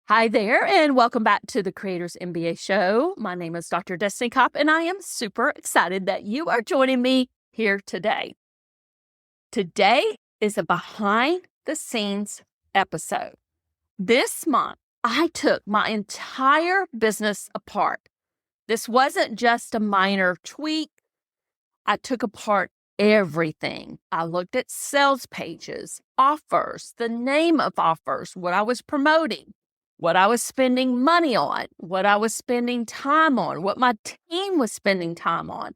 Hi there, and welcome back to the Creators MBA show. My name is Dr. Destiny Kopp, and I am super excited that you are joining me here today. Today is a behind the scenes episode. This month, I took my entire business apart. This wasn't just a minor tweak. I took apart everything. I looked at sales pages, offers, the name of offers, what I was promoting, what I was spending money on, what I was spending time on, what my team was spending time on.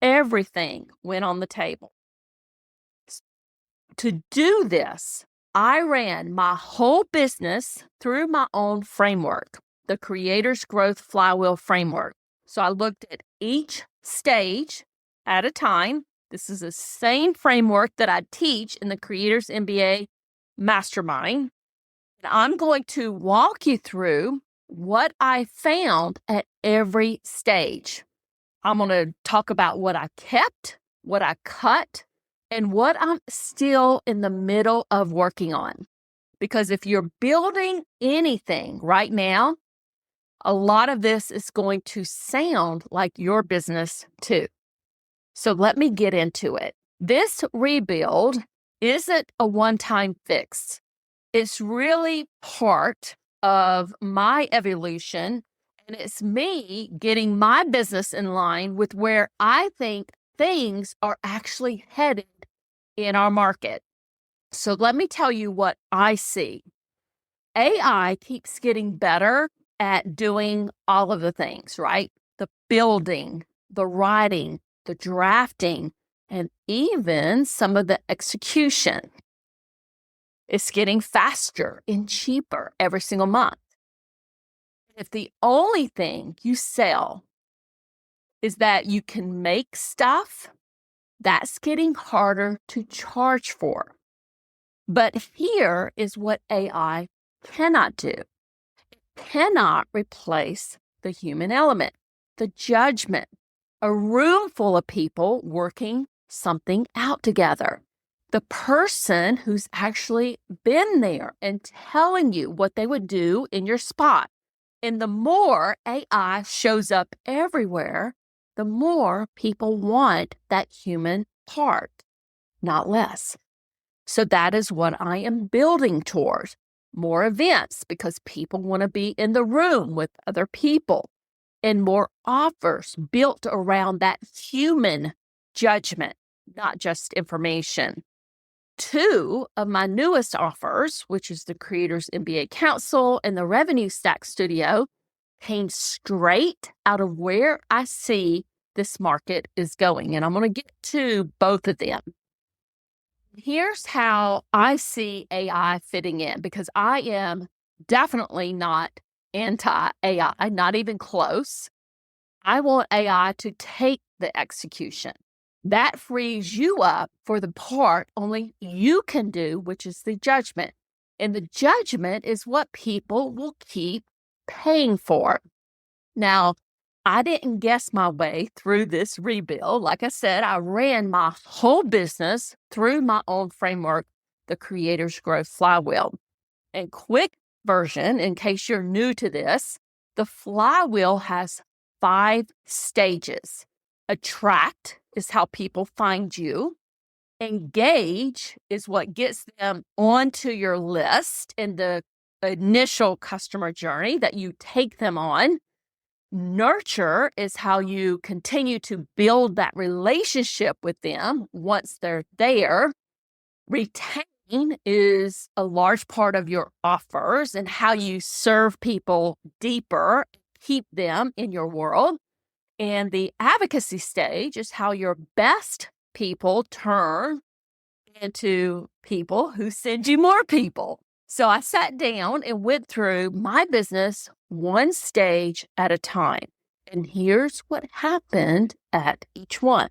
Everything went on the table. To do this, I ran my whole business through my own framework, the Creator's Growth Flywheel framework. So I looked at each stage at a time. This is the same framework that I teach in the Creators MBA Mastermind. And I'm going to walk you through what I found at every stage. I'm going to talk about what I kept, what I cut, and what I'm still in the middle of working on. Because if you're building anything right now, a lot of this is going to sound like your business too. So let me get into it. This rebuild isn't a one-time fix. It's really part of my evolution, and it's me getting my business in line with where I think things are actually headed in our market. So let me tell you what I see. AI keeps getting better at doing all of the things, right? The building, the writing, the drafting, and even some of the execution. It's getting faster and cheaper every single month. If the only thing you sell is that you can make stuff, that's getting harder to charge for. But here is what AI cannot do. It cannot replace the human element, the judgment, a room full of people working something out together. The person who's actually been there and telling you what they would do in your spot. And the more AI shows up everywhere, the more people want that human part, not less. So that is what I am building towards. More events because people want to be in the room with other people, and more offers built around that human judgment, not just information. 2 of my newest offers, which is the Creators MBA Council and the Revenue Stack Studio, came straight out of where I see this market is going. And I'm going to get to both of them. Here's how I see AI fitting in, because I am definitely not anti-AI, not even close. I want AI to take the execution. That frees you up for the part only you can do, which is the judgment. And the judgment is what people will keep paying for. Now, I didn't guess my way through this rebuild. Like I said, I ran my whole business through my own framework, the Creator's Growth Flywheel. And quick version, in case you're new to this, the flywheel has 5 stages. Attract is how people find you. Engage is what gets them onto your list in the initial customer journey that you take them on. Nurture is how you continue to build that relationship with them once they're there. Retain is a large part of your offers and how you serve people deeper, keep them in your world. And the advocacy stage is how your best people turn into people who send you more people. So I sat down and went through my business one stage at a time. And here's what happened at each one.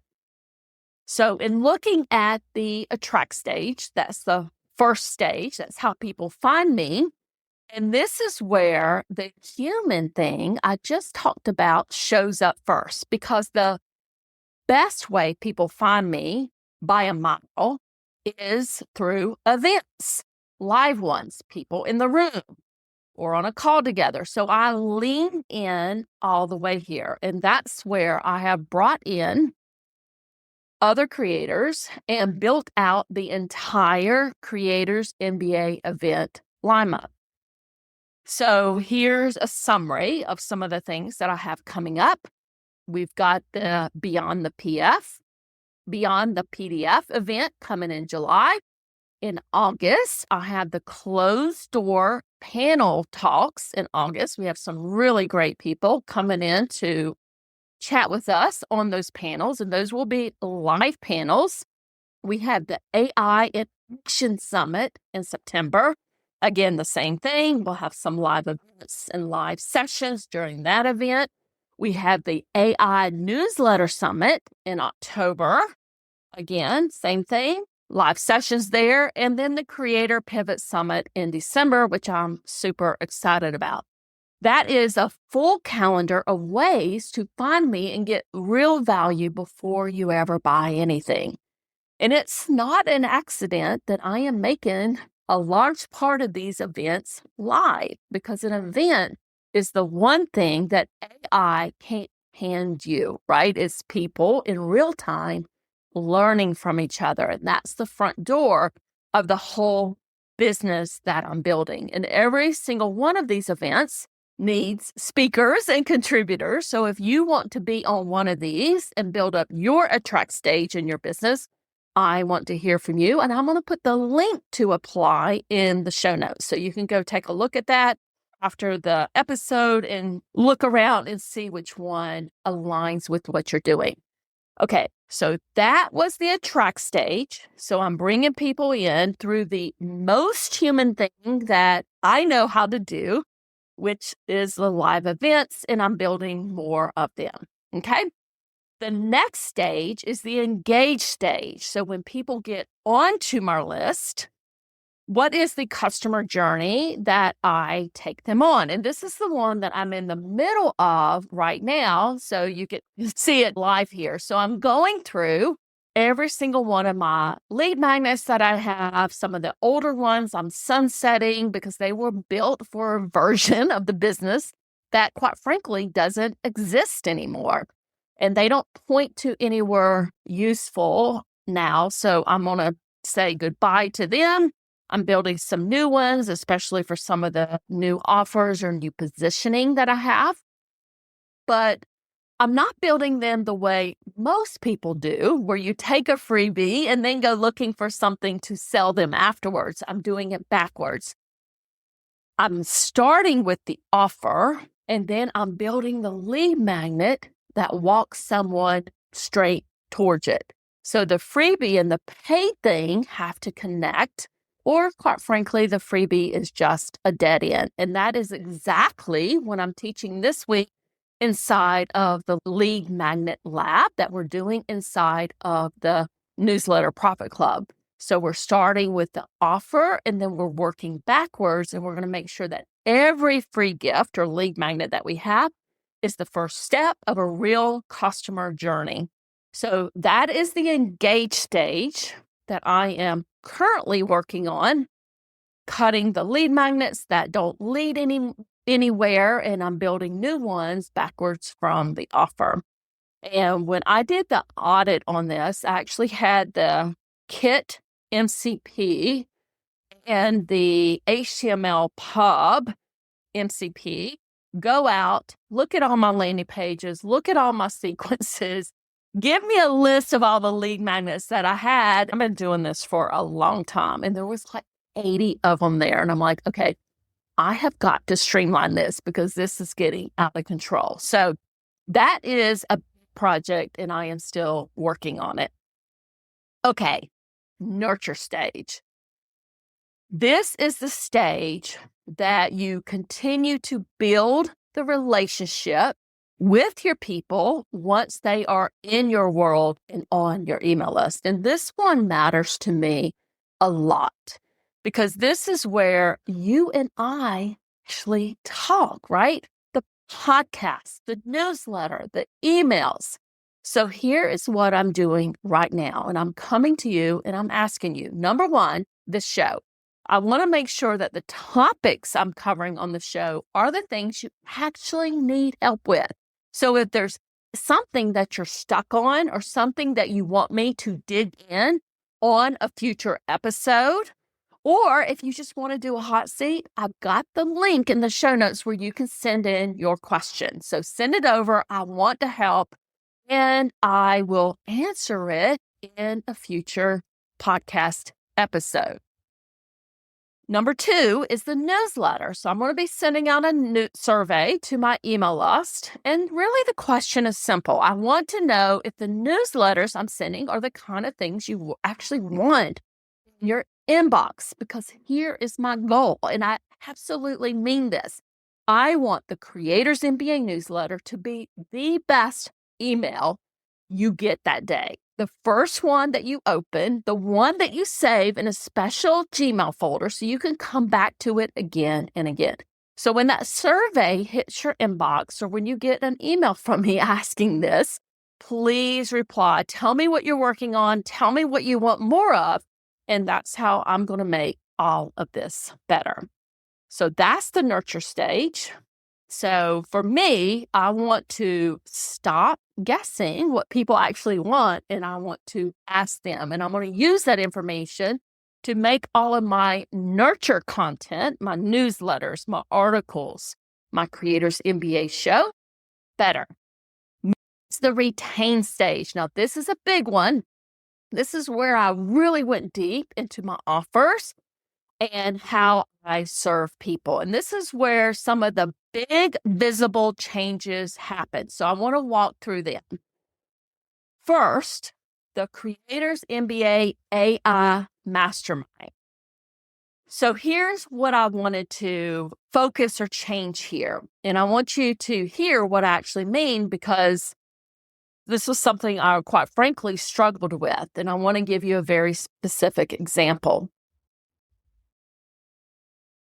So in looking at the attract stage, that's the first stage. That's how people find me. And this is where the human thing I just talked about shows up first, because the best way people find me by a mile is through events, live ones, people in the room. or on a call together. So I lean in all the way here. And that's where I have brought in other creators and built out the entire Creators MBA event lineup. So here's a summary of some of the things that I have coming up. We've got the Beyond the PDF event coming in July. In August, I have the closed door panel talks in August. We have some really great people coming in to chat with us on those panels, and those will be live panels. We have the AI in Action Summit in September. Again, the same thing. We'll have some live events and live sessions during that event. We have the AI Newsletter Summit in October. Again, same thing, live sessions there. And then the Creator Pivot Summit in December, which I'm super excited about. That is a full calendar of ways to find me and get real value before you ever buy anything. And it's not an accident that I am making a large part of these events live, because an event is the one thing that AI can't hand you, right? It's people in real time learning from each other. And that's the front door of the whole business that I'm building. And every single one of these events needs speakers and contributors. So if you want to be on one of these and build up your attract stage in your business, I want to hear from you. And I'm going to put the link to apply in the show notes. So you can go take a look at that after the episode and look around and see which one aligns with what you're doing. Okay, so that was the attract stage. So I'm bringing people in through the most human thing that I know how to do, which is the live events, and I'm building more of them. Okay. The next stage is the engage stage. So when people get onto my list, what is the customer journey that I take them on? And this is the one that I'm in the middle of right now. So you can see it live here. So I'm going through every single one of my lead magnets that I have. Some of the older ones I'm sunsetting because they were built for a version of the business that, quite frankly, doesn't exist anymore. And they don't point to anywhere useful now. So I'm going to say goodbye to them. I'm building some new ones, especially for some of the new offers or new positioning that I have. But I'm not building them the way most people do, where you take a freebie and then go looking for something to sell them afterwards. I'm doing it backwards. I'm starting with the offer, and then I'm building the lead magnet that walks someone straight towards it. So the freebie and the paid thing have to connect, or quite frankly, the freebie is just a dead end. And that is exactly what I'm teaching this week inside of the lead magnet lab that we're doing inside of the Newsletter Profit Club. So we're starting with the offer, and then we're working backwards, and we're going to make sure that every free gift or lead magnet that we have is the first step of a real customer journey. So that is the engage stage that I am currently working on, cutting the lead magnets that don't lead anywhere, and I'm building new ones backwards from the offer. And when I did the audit on this, I actually had the Kit MCP and the HTML Pub MCP go out, look at all my landing pages, look at all my sequences, give me a list of all the lead magnets that I had. I've been doing this for a long time, and there was like 80 of them there. And I'm like, okay, I have got to streamline this because this is getting out of control. So that is a project, and I am still working on it. Okay, nurture stage. This is the stage that you continue to build the relationship with your people once they are in your world and on your email list. And this one matters to me a lot because this is where you and I actually talk, right? The podcast, the newsletter, the emails. So here is what I'm doing right now. And I'm coming to you and I'm asking you, number one, this show. I want to make sure that the topics I'm covering on the show are the things you actually need help with. So if there's something that you're stuck on or something that you want me to dig in on a future episode, or if you just want to do a hot seat, I've got the link in the show notes where you can send in your question. So send it over. I want to help, and I will answer it in a future podcast episode. Number 2 is the newsletter. So I'm going to be sending out a new survey to my email list. And really the question is simple. I want to know if the newsletters I'm sending are the kind of things you actually want in your inbox, because here is my goal. And I absolutely mean this. I want the Creators MBA newsletter to be the best email you get that day. The first one that you open, the one that you save in a special Gmail folder so you can come back to it again and again. So when that survey hits your inbox, or when you get an email from me asking this, please reply. Tell me what you're working on. Tell me what you want more of. And that's how I'm going to make all of this better. So that's the nurture stage. So for me, I want to stop guessing what people actually want, and I want to ask them. And I'm going to use that information to make all of my nurture content, my newsletters, my articles, my Creators MBA show better. It's the retain stage. Now, this is a big one. This is where I really went deep into my offers and how I serve people. And this is where some of the big visible changes happen. So I want to walk through them. First, the Creators MBA AI Mastermind. So here's what I wanted to focus or change here. And I want you to hear what I actually mean, because this was something I quite frankly struggled with. And I want to give you a very specific example.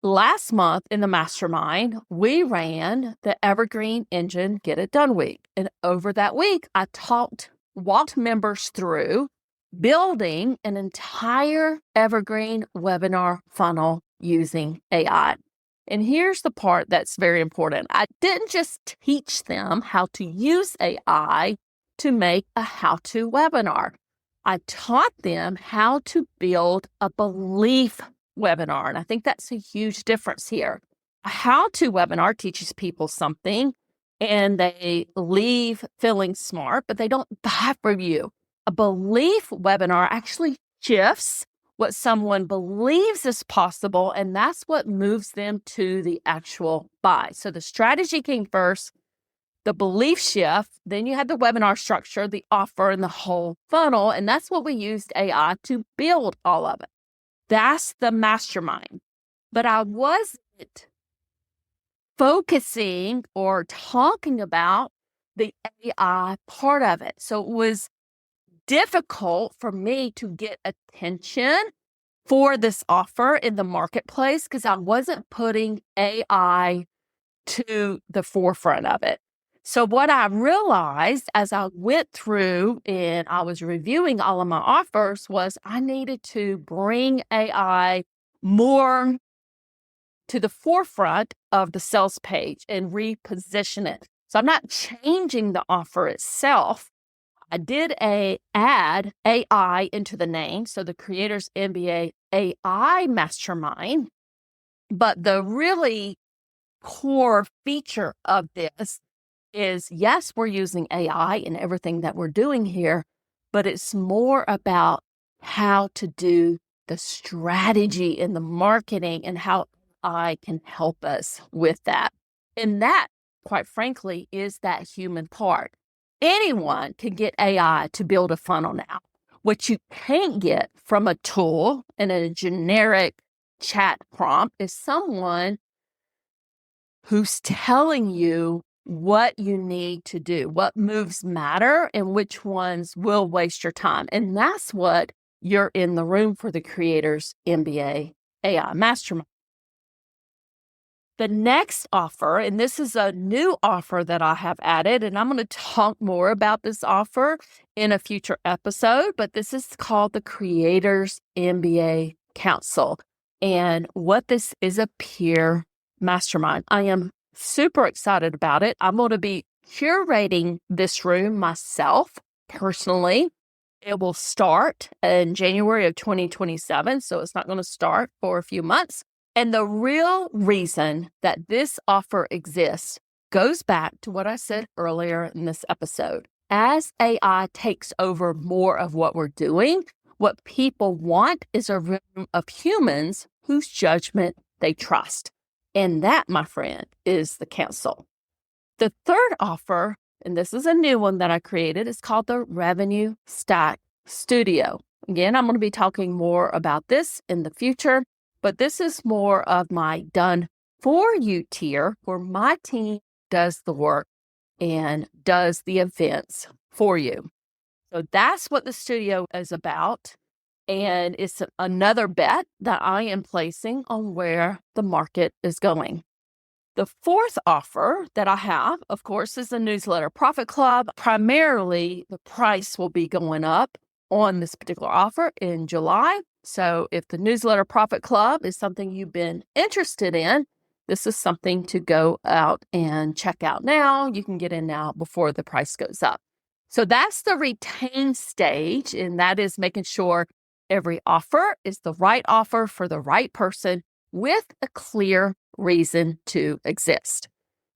Last month in the mastermind, we ran the Evergreen Engine Get It Done week. And over that week, I walked members through building an entire Evergreen webinar funnel using AI. And here's the part that's very important. I didn't just teach them how to use AI to make a how-to webinar. I taught them how to build a belief webinar. And I think that's a huge difference here. A how-to webinar teaches people something and they leave feeling smart, but they don't buy from you. A belief webinar actually shifts what someone believes is possible, and that's what moves them to the actual buy. So the strategy came first, the belief shift, then you had the webinar structure, the offer, and the whole funnel, and that's what we used AI to build all of it. That's the mastermind. But I wasn't focusing or talking about the AI part of it. So it was difficult for me to get attention for this offer in the marketplace because I wasn't putting AI to the forefront of it. So what I realized as I went through and I was reviewing all of my offers was I needed to bring AI more to the forefront of the sales page and reposition it. So I'm not changing the offer itself. I did add AI into the name, so the Creators MBA AI Mastermind. But the really core feature of this is, yes, we're using AI in everything that we're doing here, but it's more about how to do the strategy and the marketing and how AI can help us with that. And that, quite frankly, is that human part. Anyone can get AI to build a funnel now. What you can't get from a tool and a generic chat prompt is someone who's telling you what you need to do, what moves matter, and which ones will waste your time. And that's what you're in the room for the Creators MBA AI Mastermind. The next offer, and this is a new offer that I have added, and I'm going to talk more about this offer in a future episode, but this is called the Creators MBA Council. and what this is a peer mastermind. I am super excited about it. I'm going to be curating this room myself personally. It will start in January of 2027, so it's not going to start for a few months. And the real reason that this offer exists goes back to what I said earlier in this episode. As AI takes over more of what we're doing, what people want is a room of humans whose judgment they trust. And that, my friend, is the council. The third offer, and this is a new one that I created, is called the Revenue Stack Studio. Again, I'm going to be talking more about this in the future, but this is more of my done for you tier where my team does the work and does the events for you. So that's what the studio is about. And it's another bet that I am placing on where the market is going. The fourth offer that I have, of course, is the Newsletter Profit Club. Primarily, the price will be going up on this particular offer in July. So if the Newsletter Profit Club is something you've been interested in, this is something to go out and check out now. You can get in now before the price goes up. So that's the retain stage, and that is making sure every offer is the right offer for the right person with a clear reason to exist.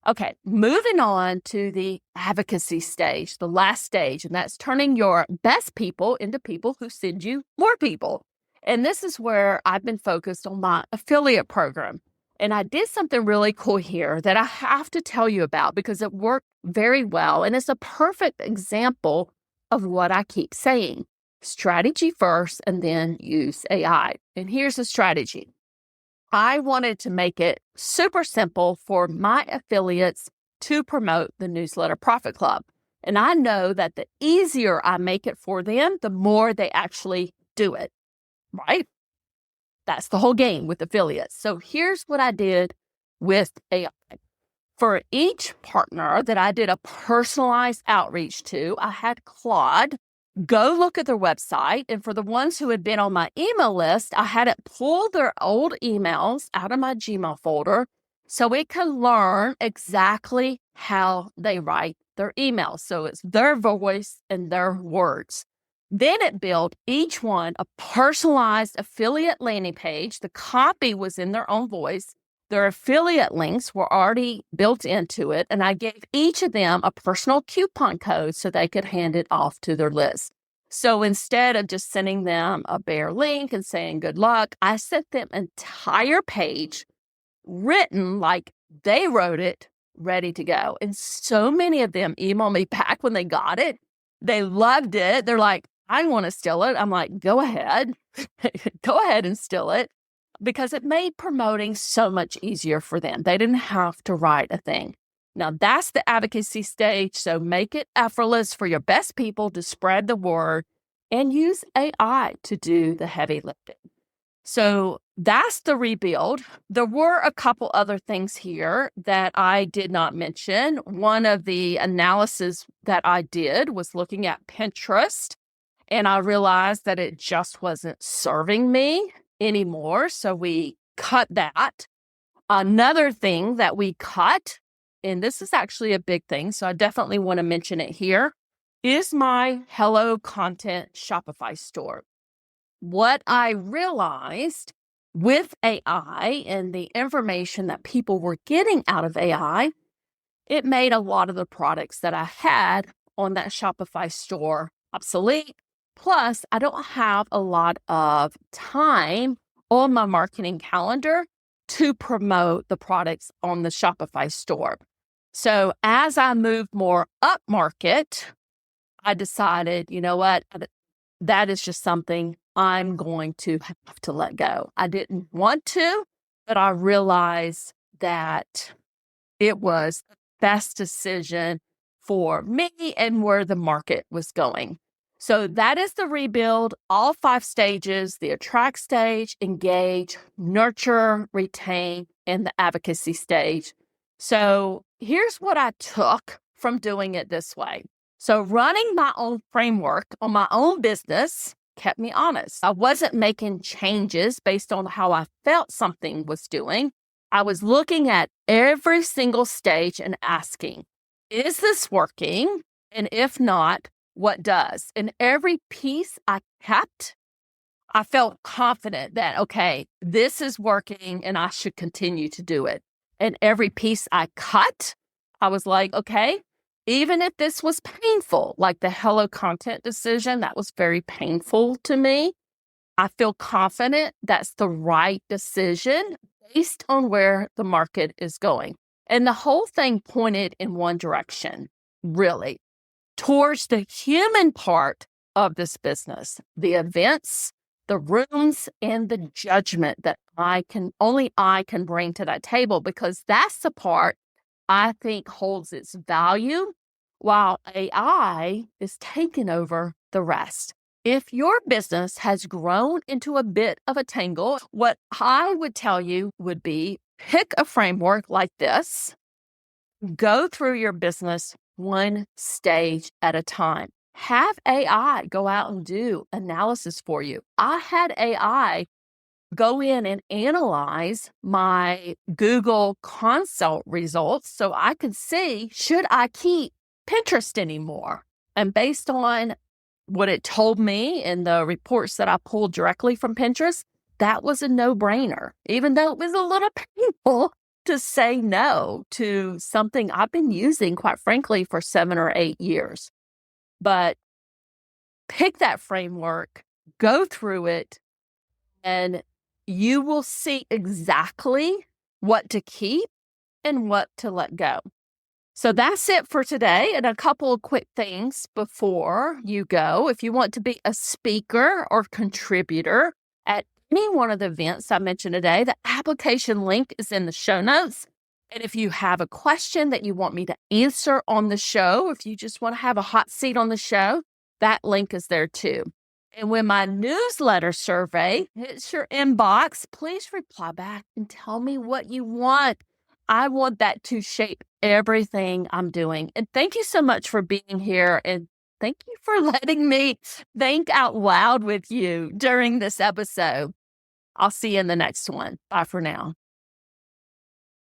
Okay, moving on to the advocacy stage, the last stage, and that's turning your best people into people who send you more people. And this is where I've been focused on my affiliate program. And I did something really cool here that I have to tell you about because it worked very well. And it's a perfect example of what I keep saying. Strategy first and then use AI. And here's the strategy. I wanted to make it super simple for my affiliates to promote the Newsletter Profit Club. And I know that the easier I make it for them, the more they actually do it, right? That's the whole game with affiliates. So here's what I did with AI. For each partner that I did a personalized outreach to, I had Claude go look at their website. And for the ones who had been on my email list, I had it pull their old emails out of my Gmail folder so it could learn exactly how they write their emails. So it's their voice and their words. Then it built each one a personalized affiliate landing page. The copy was in their own voice. Their affiliate links were already built into it, and I gave each of them a personal coupon code so they could hand it off to their list. So instead of just sending them a bare link and saying good luck, I sent them an entire page written like they wrote it, ready to go. And so many of them emailed me back when they got it. They loved it. They're like, I want to steal it. I'm like, go ahead. Go ahead and steal it. Because it made promoting so much easier for them. They didn't have to write a thing. Now, that's the advocacy stage, so make it effortless for your best people to spread the word and use AI to do the heavy lifting. So that's the rebuild. There were a couple other things here that I did not mention. One of the analysis that I did was looking at Pinterest, and I realized that it just wasn't serving me anymore. So we cut that. Another thing that we cut, and this is actually a big thing, so I definitely want to mention it here, is my Hello Content Shopify store. What I realized with AI and the information that people were getting out of AI, it made a lot of the products that I had on that Shopify store obsolete. Plus, I don't have a lot of time on my marketing calendar to promote the products on the Shopify store. So as I moved more up market, I decided, you know what, that is just something I'm going to have to let go. I didn't want to, but I realized that it was the best decision for me and where the market was going. So that is the rebuild, all 5 stages: the attract stage, engage, nurture, retain, and the advocacy stage. So here's what I took from doing it this way. So running my own framework on my own business kept me honest. I wasn't making changes based on how I felt something was doing. I was looking at every single stage and asking, is this working? And if not, what does? And every piece I kept, I felt confident that, okay, this is working and I should continue to do it. And every piece I cut, I was like, okay, even if this was painful, like the hello content decision, that was very painful to me. I feel confident that's the right decision based on where the market is going. And the whole thing pointed in one direction, really, towards the human part of this business, the events, the rooms, and the judgment that only I can bring to that table, because that's the part I think holds its value while AI is taking over the rest. If your business has grown into a bit of a tangle, what I would tell you would be pick a framework like this, go through your business one stage at a time. Have AI go out and do analysis for you. I had AI go in and analyze my Google consult results so I could see, should I keep Pinterest anymore? And based on what it told me in the reports that I pulled directly from Pinterest, that was a no-brainer, even though it was a little painful to say no to something I've been using, quite frankly, for 7 or 8 years. But pick that framework, go through it, and you will see exactly what to keep and what to let go. So that's it for today. And a couple of quick things before you go. If you want to be a speaker or contributor at any one of the events I mentioned today, the application link is in the show notes. And if you have a question that you want me to answer on the show, if you just want to have a hot seat on the show, that link is there too. And when my newsletter survey hits your inbox, please reply back and tell me what you want. I want that to shape everything I'm doing. And thank you so much for being here. And thank you for letting me think out loud with you during this episode. I'll see you in the next one. Bye for now.